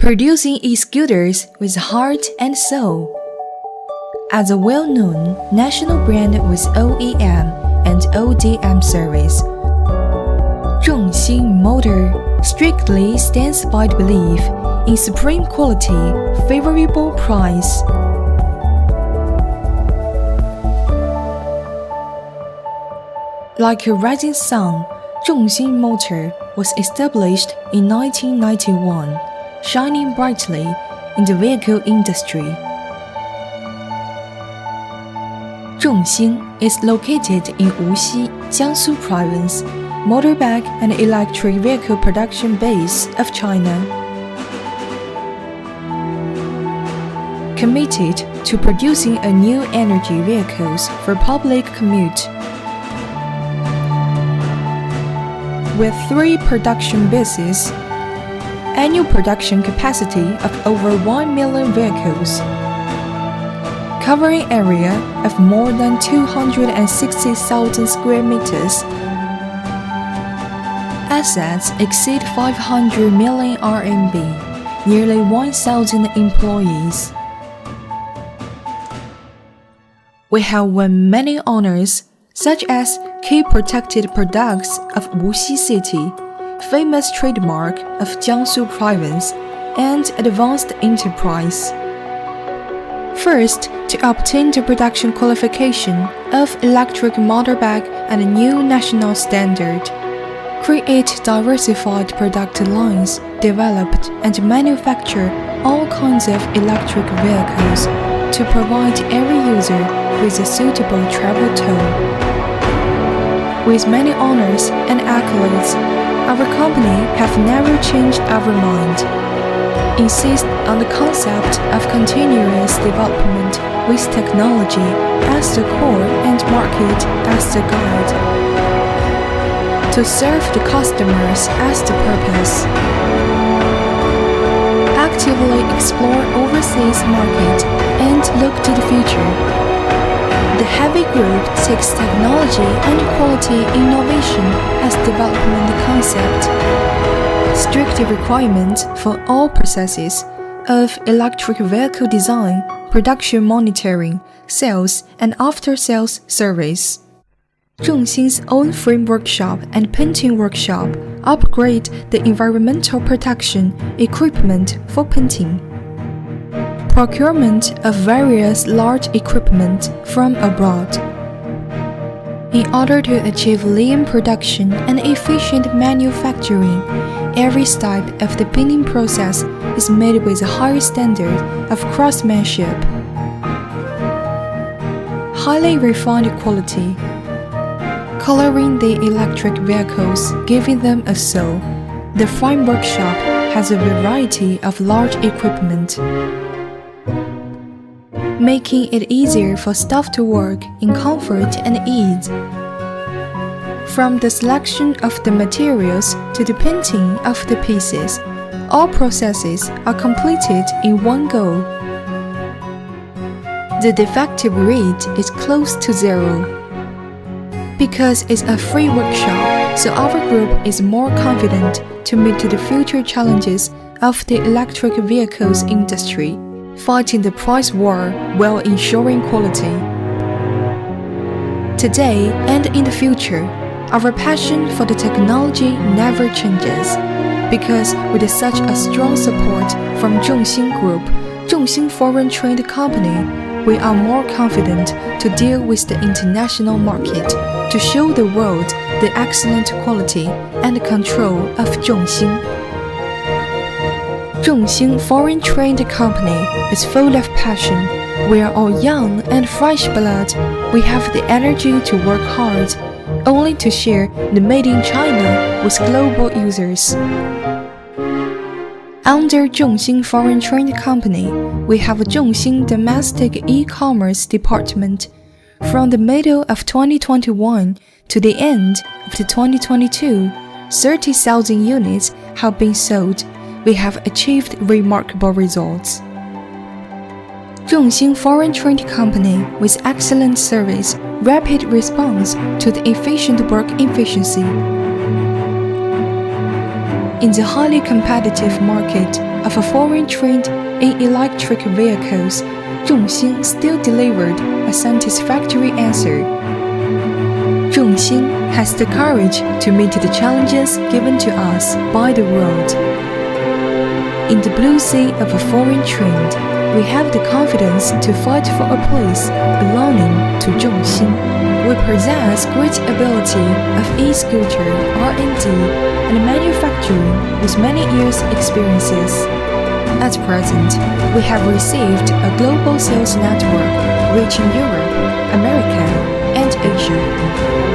producing e-scooters with heart and soul. As a well-known national brand with OEM and ODM service, Zhongxin Motor strictly stands by the belief in supreme quality, favorable price. Like a rising sun, Zhongxin Motor was established in 1991, shining brightly in the vehicle industry. Zhongxin is located in Wuxi, Jiangsu Province, motorbike and electric vehicle production base of China. Committed to producing a new energy vehicles for public commute. With 3 production bases, annual production capacity of over 1 million vehicles, covering area of more than 260,000 square meters. Assets exceed 500 million RMB, nearly 1,000 employees. We have won many honors, such as key protected products of Wuxi City, famous trademark of Jiangsu Province, and advanced enterprise. First, to obtain the production qualification of electric motorbike and a new national standard. Create diversified product lines, developed and manufacture all kinds of electric vehicles to provide every user with a suitable travel tool. With many honors and accolades, our company have never changed our mind. Insist on the concept of continuous development with technology as the core and market as the guide. To serve the customers as the purpose. Actively explore overseas market and look to the future. The Heavy Group takes technology and quality innovation as development concept. Strict requirements for all processes of electric vehicle design, production monitoring, sales and after-sales service. Zhongxin's own frame workshop and painting workshop upgrade the environmental protection equipment for painting. Procurement of various large equipment from abroad. In order to achieve lean production and efficient manufacturing, every step of the painting process is made with a high standard of craftsmanship. Highly refined quality. Coloring the electric vehicles, giving them a soul. The frame workshop has a variety of large equipment, making it easier for staff to work in comfort and ease. From the selection of the materials to the painting of the pieces, all processes are completed in one go. The defective rate is close to 0. Because it's a free workshop, so our group is more confident to meet the future challenges of the electric vehicles industry, fighting the price war while ensuring quality. Today and in the future, our passion for the technology never changes. Because with such a strong support from Zhongxin Group, Zhongxin Foreign Trade Company, we are more confident to deal with the international market, to show the world the excellent quality and control of Zhongxin. Zhongxin Foreign Trade Company is full of passion. We are all young and fresh blood. We have the energy to work hard, only to share the Made in China with global users. Under Zhongxin Foreign Trade Company, we have a Zhongxin Domestic E-commerce Department. From the middle of 2021 to the end of 2022, 30,000 units have been sold. We have achieved remarkable results. Zhongxin Foreign Trade Company with excellent service, rapid response to the efficient work efficiency. In the highly competitive market, of a foreign trend in electric vehicles, Zhongxin still delivered a satisfactory answer. Zhongxin has the courage to meet the challenges given to us by the world. In the blue sea of a foreign trend, we have the confidence to fight for a place belonging to Zhongxin. We possess great ability of e-scooter, R&D, and manufacturing with many years' experiences. At present, we have received a global sales network reaching Europe, America, and Asia.